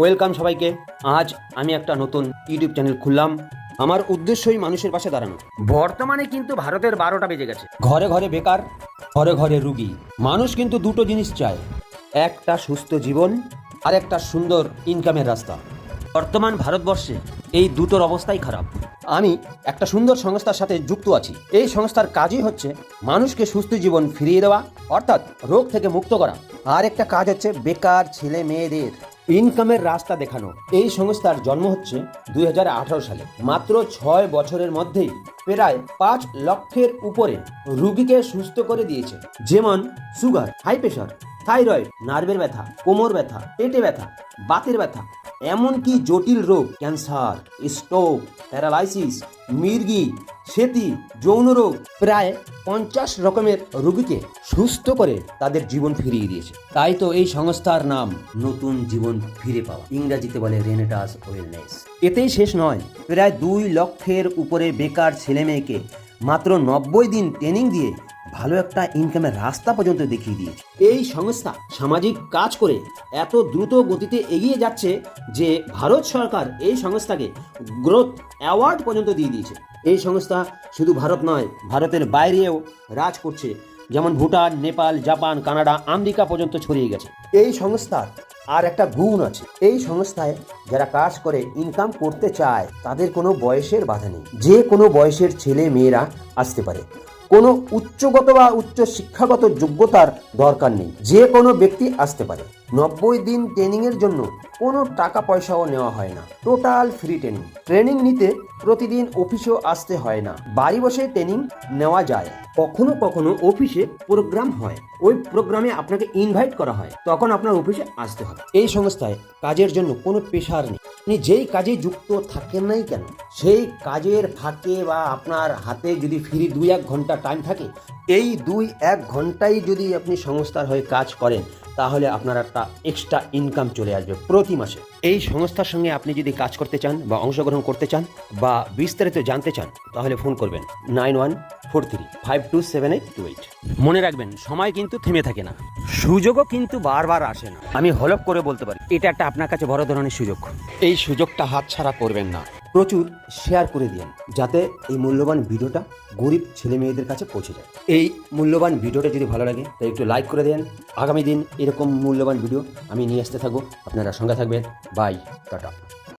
Welcome সবাইকে। আজ আমি একটা নতুন ইউটিউব চ্যানেল খুললাম। আমার উদ্দেশ্যই মানুষের পাশে দাঁড়ানো। বর্তমানে কিন্তু ভারতের 12টা বেজে গেছে। ঘরে ঘরে বেকার, ঘরে ঘরে রুগী। মানুষ কিন্তু দুটো জিনিস চায়, একটা সুস্থ জীবন আর একটা সুন্দর ইনকামের রাস্তা। বর্তমান ভারতবর্ষে এই দুটোর অবস্থাই খারাপ। আমি একটা সুন্দর সংস্থার সাথে যুক্ত আছি। এই সংস্থার কাজই হচ্ছে মানুষকে সুস্থ জীবন ফিরিয়ে দেওয়া, অর্থাৎ রোগ থেকে মুক্ত করা। আর একটা কাজ হচ্ছে বেকার ছেলে মেয়েদের ইনকামের রাস্তা দেখানো। এই সংস্থার জন্ম হচ্ছে 2018 সালে। মাত্র 6 বছরের মধ্যেই প্রায় 5 লক্ষের উপরে রুগীকে সুস্থ করে দিয়েছে। যেমন সুগার, হাই প্রেশার, থাইরয়েড, নার্ভের ব্যথা, কোমর ব্যথা, পেটে ব্যথা, বাতের ব্যথা, এমনকি জটিল রোগ, ক্যান্সার, স্ট্রোক, প্যারালাইসিস, মির্গি, সেতি, যৌন রোগ, প্রায় 50 রকমের রোগীকে সুস্থ করে তাদের জীবন ফিরিয়ে দিয়েছে। তাই তো এই সংস্থার নাম নতুন জীবন ফিরে পাওয়া, ইংরাজিতে বলে রেনেটাস ওয়েলনেস। এতেই শেষ নয়, প্রায় 2 লক্ষের উপরে বেকার ছেলে মেয়েকে মাত্র 90 দিন ট্রেনিং দিয়ে ভালো একটা ইনকামের রাস্তা পর্যন্ত দেখিয়ে দিয়েছে। এই সংস্থা সামাজিক কাজ করে এত দ্রুত গতিতে এগিয়ে যাচ্ছে যে ভারত সরকার এই সংস্থাকে গ্রোথ অ্যাওয়ার্ড পর্যন্ত দিয়ে দিয়েছে। এই সংস্থা শুধু ভারত নয়, ভারতের বাইরেও রাজ করছে। যেমন Bhutan, Nepal, Japan, Canada, America পর্যন্ত ছড়িয়ে গেছে। এই সংস্থার আর একটা গুণ আছে, এই সংস্থায় যারা কাজ করে ইনকাম করতে চায় তাদের কোনো বয়সের বাধা নেই। যে কোনো বয়সের ছেলে মেয়েরা আসতে পারে। কোনো উচ্চগত বা উচ্চ শিক্ষাগত যোগ্যতার দরকার নেই, যে কোনো ব্যক্তি আসতে পারে। 90 দিন ট্রেনিংয়ের জন্য কোনো টাকা পয়সাও নেওয়া হয় না, টোটাল ফ্রি ট্রেনিং নিতে প্রতিদিন অফিসেও আসতে হয় না, বাড়ি বসে ট্রেনিং নেওয়া যায়। কখনো কখনো অফিসে প্রোগ্রাম হয়, ওই প্রোগ্রামে আপনাকে ইনভাইট করা হয়, তখন আপনার অফিসে আসতে হবে। এই সংস্থায় কাজের জন্য কোনো প্রেশার নেই। আপনি যেই কাজে যুক্ত থাকেন নাই কেন, সেই কাজের ফাঁকে বা আপনার হাতে যদি ফ্রি 2-1 ঘন্টা টাইম থাকে, এই 2-1 ঘন্টায় যদি আপনি সংস্থার হয়ে কাজ করেন, তাহলে আপনার একটা এক্সট্রা ইনকাম চলে আসবে প্রতি মাসে। এই সংস্থার সঙ্গে আপনি যদি কাজ করতে চান বা অংশগ্রহণ করতে চান বা বিস্তারিত জানতে চান, তাহলে ফোন করবেন 9143527828। মনে রাখবেন, সময় কিন্তু থেমে থাকে না, সুযোগও কিন্তু বারবার আসে না। আমি হলফ করে বলতে পারি, এটা একটা আপনার কাছে বড় ধরনের সুযোগ। এই সুযোগটা হাতছাড়া করবেন না। প্রচুর শেয়ার করে দিন, যাতে এই মূল্যবান ভিডিওটা গরিব ছেলে মেয়েদের কাছে পৌঁছে যায়। এই মূল্যবান ভিডিওটা যদি ভালো লাগে তাই একটু লাইক করে দেন। আগামী দিন এরকম মূল্যবান ভিডিও আমি নিয়ে আসতে থাকবো, আপনারা সঙ্গে থাকবেন। Bye, tata.